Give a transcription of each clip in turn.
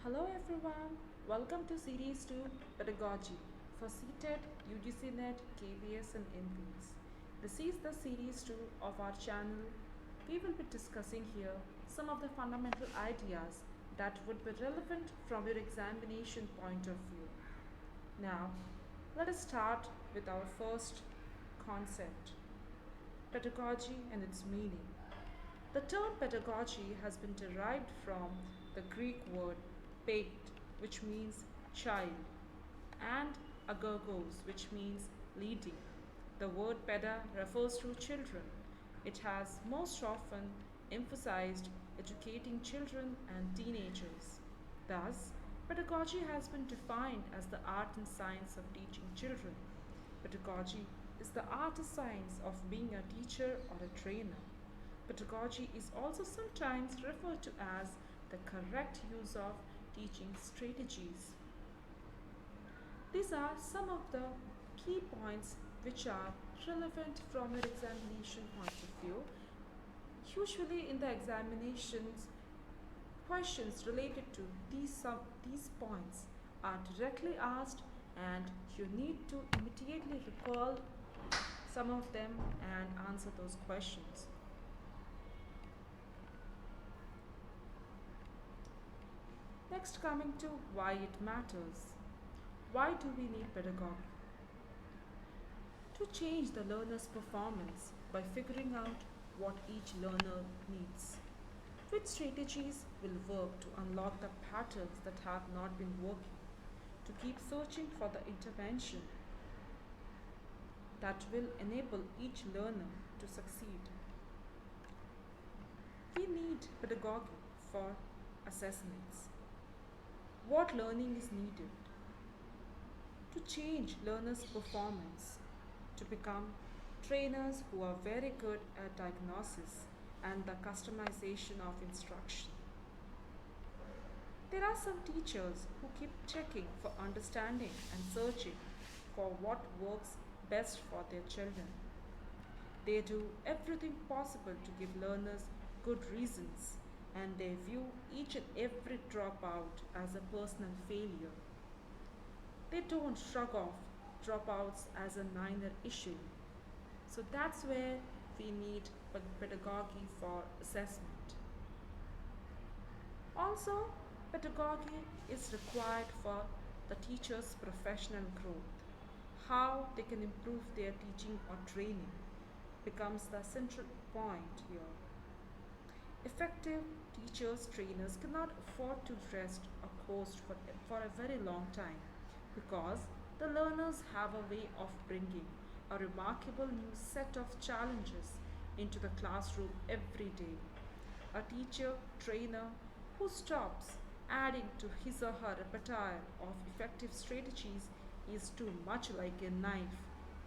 Hello everyone, welcome to Series 2 Pedagogy for CTET, UGC NET, KVS and NVS. This is the Series 2 of our channel. We will be discussing here some of the fundamental ideas that would be relevant from your examination point of view. Now, let us start with our first concept, pedagogy and its meaning. The term pedagogy has been derived from the Greek word ped, which means child, and agogos, which means leading. The word peda refers to children. It has most often emphasized educating children and teenagers. Thus, pedagogy has been defined as the art and science of teaching children. Pedagogy is the art and science of being a teacher or a trainer. Pedagogy is also sometimes referred to as the correct use of teaching strategies. These are some of the key points which are relevant from your examination point of view. Usually in the examinations, questions related to these points are directly asked and you need to immediately recall some of them and answer those questions. Next, coming to why it matters. Why do we need pedagogy? To change the learner's performance by figuring out what each learner needs. Which strategies will work to unlock the patterns that have not been working? To keep searching for the intervention that will enable each learner to succeed. We need pedagogy for assessments. What learning is needed to change learners' performance, to become trainers who are very good at diagnosis and the customization of instruction. There are some teachers who keep checking for understanding and searching for what works best for their children. They do everything possible to give learners good reasons and they view each and every dropout as a personal failure. They don't shrug off dropouts as a minor issue. So that's where we need pedagogy for assessment. Also, pedagogy is required for the teacher's professional growth. How they can improve their teaching or training becomes the central point here. Effective teachers, trainers cannot afford to rest or coast for a very long time because the learners have a way of bringing a remarkable new set of challenges into the classroom every day. A teacher, trainer who stops adding to his or her repertoire of effective strategies is too much like a knife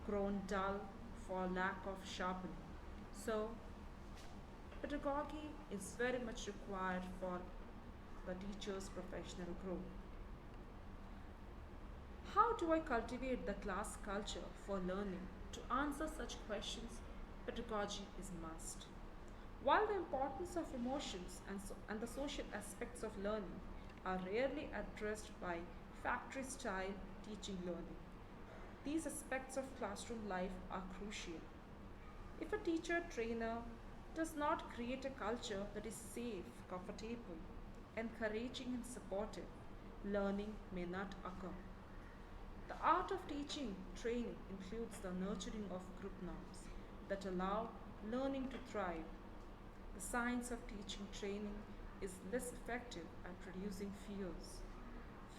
grown dull for lack of sharpening. So, pedagogy is very much required for the teacher's professional growth. How do I cultivate the class culture for learning? To answer such questions, pedagogy is must. While the importance of emotions and the social aspects of learning are rarely addressed by factory style teaching learning, these aspects of classroom life are crucial. If a teacher trainer does not create a culture that is safe, comfortable, encouraging, and supportive, learning may not occur. The art of teaching training includes the nurturing of group norms that allow learning to thrive. The science of teaching training is less effective at reducing fears,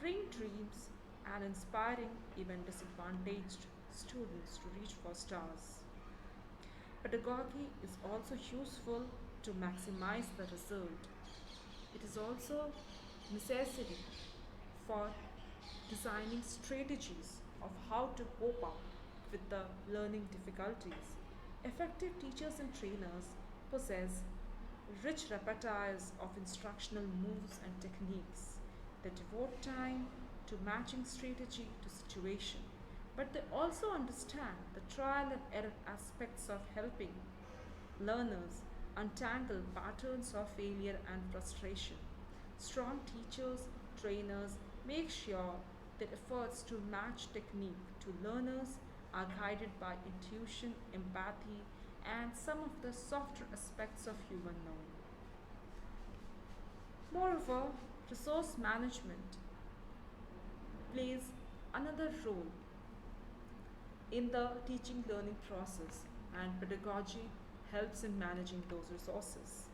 freeing dreams, and inspiring even disadvantaged students to reach for stars. Pedagogy is also useful to maximize the result. It is also necessary for designing strategies of how to cope up with the learning difficulties. Effective teachers and trainers possess rich repertoires of instructional moves and techniques. They devote time to matching strategy to situation, but they also understand the trial and error aspects of helping learners untangle patterns of failure and frustration. Strong teachers, trainers make sure that efforts to match technique to learners are guided by intuition, empathy, and some of the softer aspects of human knowing. Moreover, resource management plays another role in the teaching learning process, and pedagogy helps in managing those resources.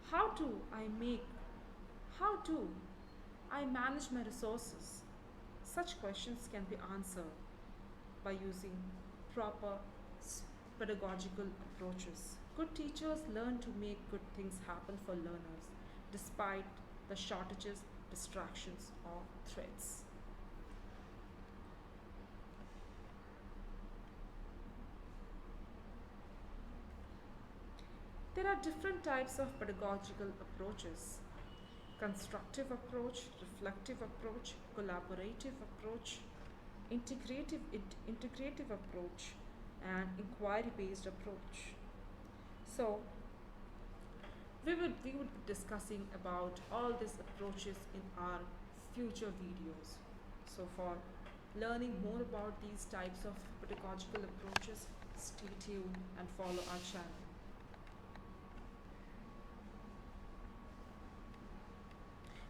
How do I make how do I manage my resources? Such questions can be answered by using proper pedagogical approaches. Good teachers learn to make good things happen for learners despite the shortages, distractions, or threats. There are different types of pedagogical approaches: constructive approach, reflective approach, collaborative approach, integrative approach, and inquiry based approach. So, we would be discussing about all these approaches in our future videos. So, for learning more about these types of pedagogical approaches, stay tuned and follow our channel.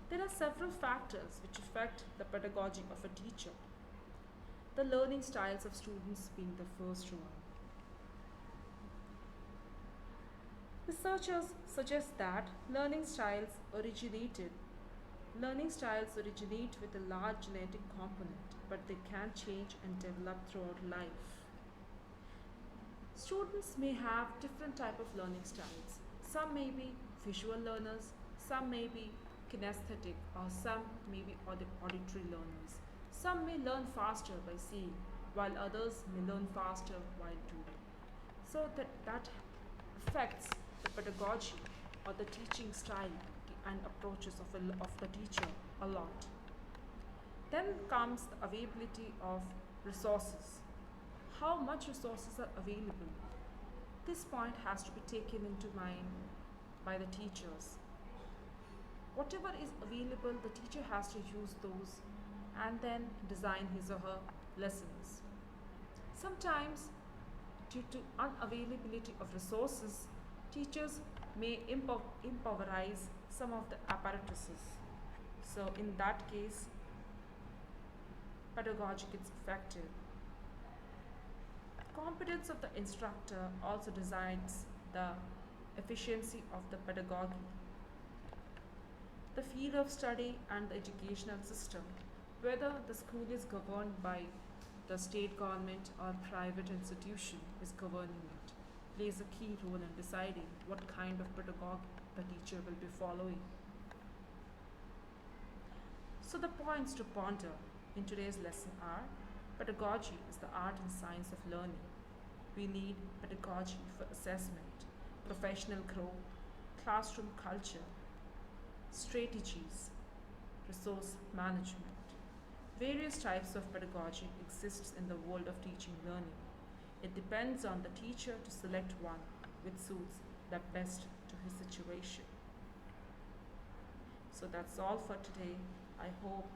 There are several factors which affect the pedagogy of a teacher, the learning styles of students being the first one. Researchers suggest that learning styles originate with a large genetic component, but they can change and develop throughout life. Students may have different type of learning styles. Some may be visual learners, some may be kinesthetic, or some may be auditory learners. Some may learn faster by seeing, while others may learn faster while doing. So that affects the pedagogy or the teaching style and approaches of the teacher a lot. Then comes the availability of resources. How much resources are available? This point has to be taken into mind by the teachers. Whatever is available, the teacher has to use those and then design his or her lessons. Sometimes, due to unavailability of resources, teachers may improvise some of the apparatuses. So, in that case, pedagogy gets effective. Competence of the instructor also decides the efficiency of the pedagogy. The field of study and the educational system, whether the school is governed by the state government or private institution is governing it, plays a key role in deciding what kind of pedagogy the teacher will be following. So the points to ponder in today's lesson are: pedagogy is the art and science of learning. We need pedagogy for assessment, professional growth, classroom culture, strategies, resource management. Various types of pedagogy exists in the world of teaching learning. It depends on the teacher to select one which suits the best to his situation. So that's all for today. I hope